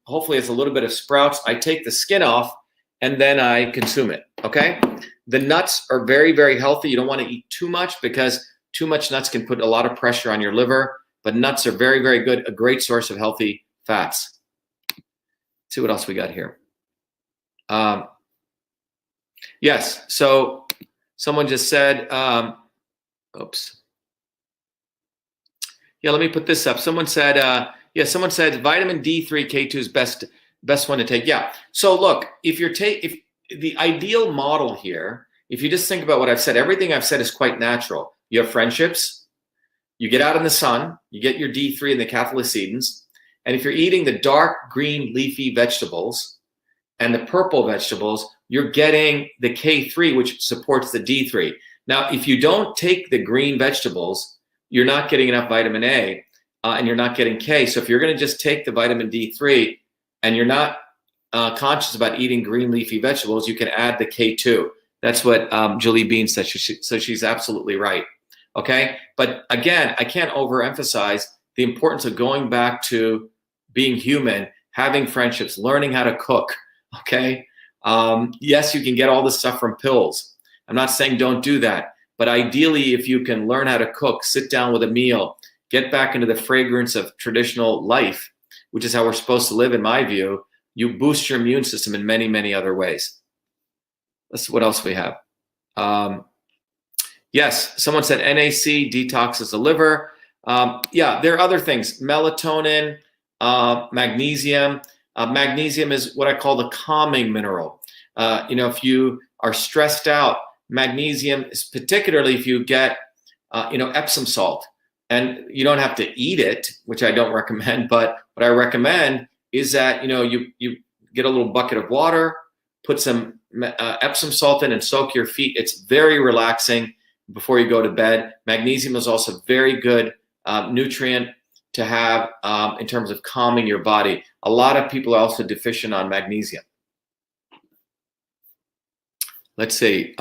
hopefully it's a little bit of sprouts. I take the skin off, and then I consume it, okay? The nuts are very, very healthy. You don't want to eat too much because too much nuts can put a lot of pressure on your liver, but nuts are very, very good, a great source of healthy fats. Let's see what else we got here. Yes, so someone just said, oops. Yeah, let me put this up. Someone said, someone said vitamin D3, K2 is best one to take. Yeah, so look, if the ideal model here, if you just think about what I've said, everything I've said is quite natural. You have friendships, you get out in the sun, you get your D3 and the cathelicidins, and if you're eating the dark green leafy vegetables and the purple vegetables, you're getting the K3, which supports the D3. Now, if you don't take the green vegetables, you're not getting enough vitamin A and you're not getting K. So if you're going to just take the vitamin D3 and you're not conscious about eating green leafy vegetables, you can add the K2. That's what Julie Bean said. So she's absolutely right. Okay. But again, I can't overemphasize the importance of going back to being human, having friendships, learning how to cook. Okay. Yes, you can get all this stuff from pills. I'm not saying don't do that. But ideally, if you can learn how to cook, sit down with a meal, get back into the fragrance of traditional life, which is how we're supposed to live in my view, you boost your immune system in many, many other ways. Let's see what else we have. Yes, someone said NAC detoxes the liver. Yeah, there are other things. Melatonin, magnesium. Magnesium is what I call the calming mineral. If you are stressed out, magnesium is particularly if you get, Epsom salt. And you don't have to eat it, which I don't recommend, but what I recommend is that, you get a little bucket of water, put some Epsom salt in and soak your feet. It's very relaxing before you go to bed. Magnesium is also very good nutrient to have in terms of calming your body. A lot of people are also deficient on magnesium. Let's see.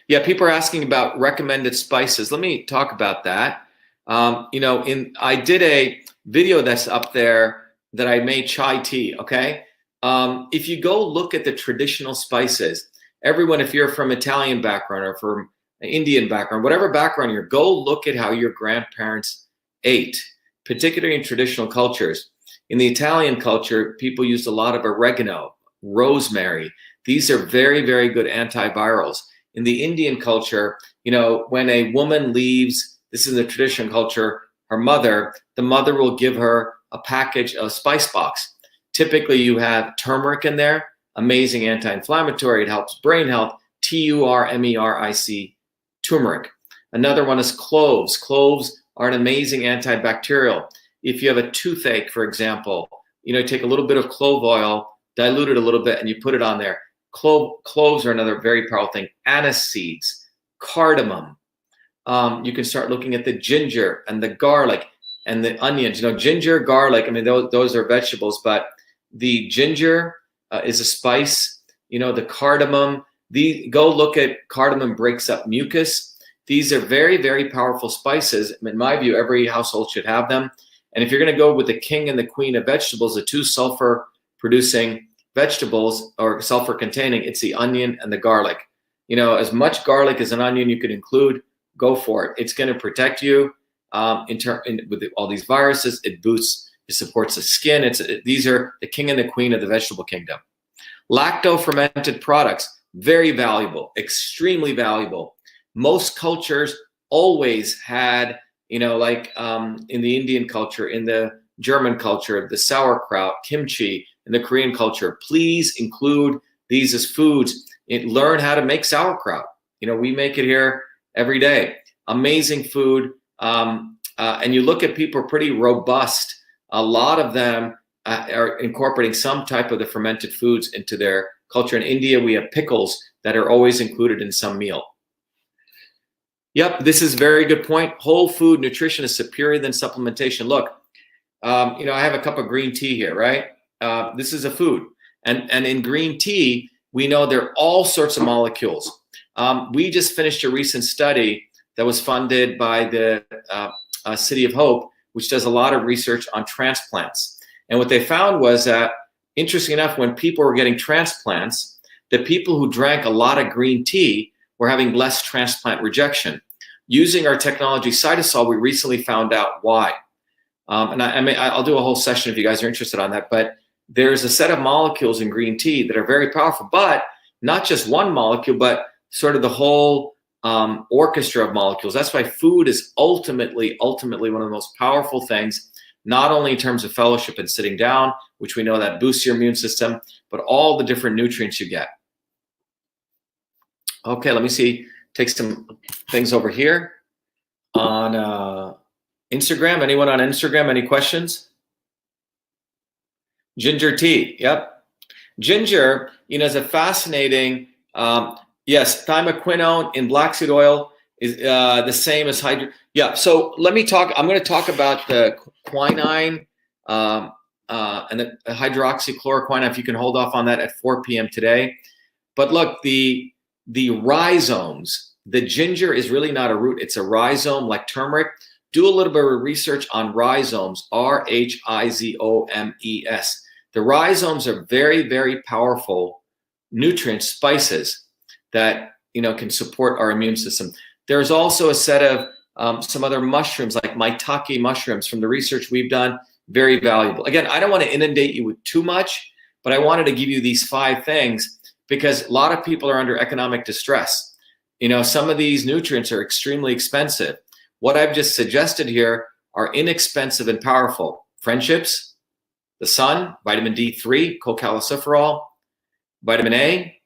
Yeah, people are asking about recommended spices. Let me talk about that. I did a video that's up there that I made chai tea, okay? If you go look at the traditional spices, everyone, if you're from Italian background or from Indian background, whatever background you're, go look at how your grandparents ate, particularly in traditional cultures. In the Italian culture, people used a lot of oregano, rosemary. These are very, very good antivirals. In the Indian culture, when a woman leaves, this is the traditional culture, her mother, the mother will give her a package, a spice box. Typically, you have turmeric in there, amazing anti-inflammatory. It helps brain health, turmeric, turmeric. Another one is cloves. Cloves are an amazing antibacterial. If you have a toothache, for example, take a little bit of clove oil, dilute it a little bit, and you put it on there. Cloves are another very powerful thing. Anise seeds, cardamom, You can start looking at the ginger and the garlic and the onions. You know, ginger, garlic, I mean, those are vegetables, but the ginger is a spice. You know, the cardamom, go look at cardamom, breaks up mucus. These are very, very powerful spices. In my view, every household should have them. And if you're going to go with the king and the queen of vegetables, the 2 sulfur producing vegetables or sulfur containing, it's the onion and the garlic. You know, as much garlic as an onion you could include, go for it. It's going to protect you with all these viruses. It boosts, it supports the skin. These are the king and the queen of the vegetable kingdom. Lacto-fermented products, very valuable, extremely valuable. Most cultures always had, you know, like in the Indian culture, in the German culture, the sauerkraut, kimchi, in the Korean culture, please include these as foods. Learn how to make sauerkraut. You know, we make it here every day. Amazing food. And you look at people pretty robust. A lot of them are incorporating some type of the fermented foods into their culture. In India, we have pickles that are always included in some meal. Yep, this is a very good point. Whole food nutrition is superior than supplementation. Look, you know, I have a cup of green tea here, right? This is a food. And in green tea, we know there are all sorts of molecules. We just finished a recent study that was funded by the City of Hope, which does a lot of research on transplants. And what they found was that, interesting enough, when people were getting transplants, the people who drank a lot of green tea were having less transplant rejection. Using our technology, Cytosol, we recently found out why. And I'll do a whole session if you guys are interested on that. But there's a set of molecules in green tea that are very powerful, but not just one molecule, but sort of the whole orchestra of molecules. That's why food is ultimately one of the most powerful things, not only in terms of fellowship and sitting down, which we know that boosts your immune system, but all the different nutrients you get. Okay, let me see. Take some things over here on Instagram. Anyone on Instagram? Any questions? Ginger tea. Yep. Ginger, you know, is a fascinating. Yes, thymoquinone in black seed oil is the same as hydro. Yeah. So let me talk. I'm going to talk about the quinine and the hydroxychloroquine. If you can hold off on that at 4 p.m. today. But look, the rhizomes. The ginger is really not a root. It's a rhizome like turmeric. Do a little bit of research on rhizomes. R-H-I-Z-O-M-E-S. The rhizomes are very, very powerful nutrient spices that, you know, can support our immune system. There's also a set of some other mushrooms like maitake mushrooms from the research we've done. Very valuable. Again, I don't want to inundate you with too much, but I wanted to give you these 5 things because a lot of people are under economic distress. You know, some of these nutrients are extremely expensive. What I've just suggested here are inexpensive and powerful. Friendships, the sun, vitamin D3, cholecalciferol, vitamin A,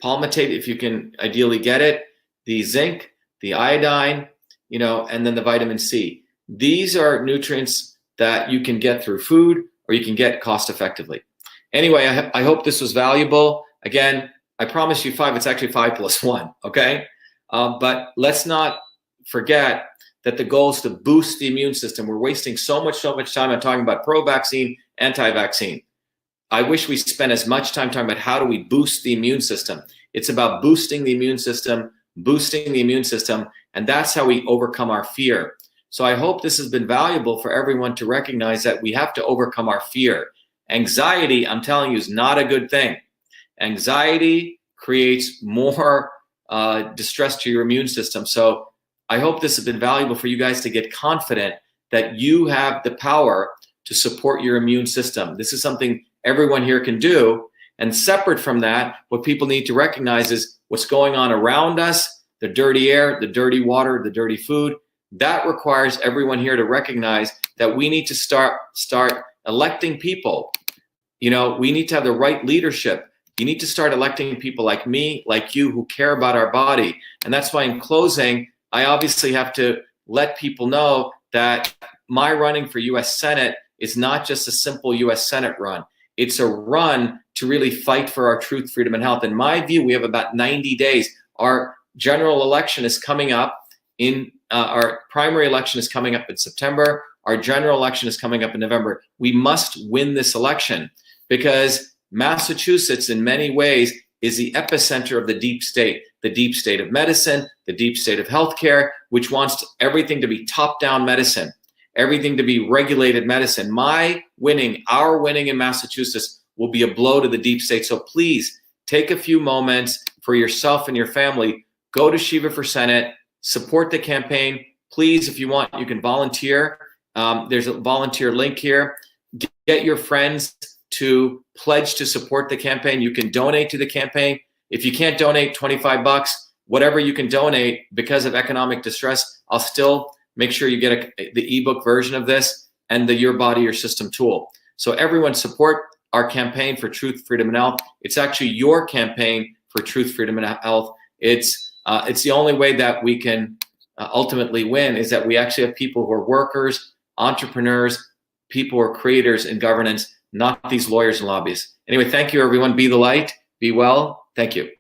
palmitate if you can ideally get it, the zinc, the iodine, you know, and then the vitamin C. These are nutrients that you can get through food or you can get cost effectively. Anyway, I hope this was valuable. Again, I promise you 5, it's actually 5 plus 1, okay? But let's not forget that the goal is to boost the immune system. We're wasting so much time on talking about pro-vaccine, anti-vaccine. I wish we spent as much time talking about how do we boost the immune system. It's about boosting the immune system, and that's how we overcome our fear. So I hope this has been valuable for everyone to recognize that we have to overcome our fear. Anxiety, I'm telling you, is not a good thing. Anxiety creates more distress to your immune system. So I hope this has been valuable for you guys to get confident that you have the power to support your immune system. This is something everyone here can do. And separate from that, what people need to recognize is what's going on around us, the dirty air, the dirty water, the dirty food. That requires everyone here to recognize that we need to start electing people. You know, we need to have the right leadership. You need to start electing people like me, like you, who care about our body. And that's why in closing, I obviously have to let people know that my running for US Senate is not just a simple US Senate run. It's a run to really fight for our truth, freedom, and health. In my view, we have about 90 days. Our general election is coming up Our primary election is coming up in September. Our general election is coming up in November. We must win this election because Massachusetts, in many ways, is the epicenter of the deep state of medicine, the deep state of healthcare, which wants everything to be top-down medicine, everything to be regulated medicine. Our winning in Massachusetts will be a blow to the deep state. So please take a few moments for yourself and your family. Go to Shiva for Senate, support the campaign. Please, if you want, you can volunteer. There's a volunteer link here. Get your friends to pledge to support the campaign. You can donate to the campaign. If you can't donate $25, whatever you can donate because of economic distress, I'll still make sure you get the ebook version of this and the Your Body, Your System tool. So everyone support our campaign for truth, freedom, and health. It's actually your campaign for truth, freedom, and health. It's the only way that we can ultimately win is that we actually have people who are workers, entrepreneurs, people who are creators in governance, not these lawyers and lobbyists. Anyway, thank you, everyone. Be the light. Be well. Thank you.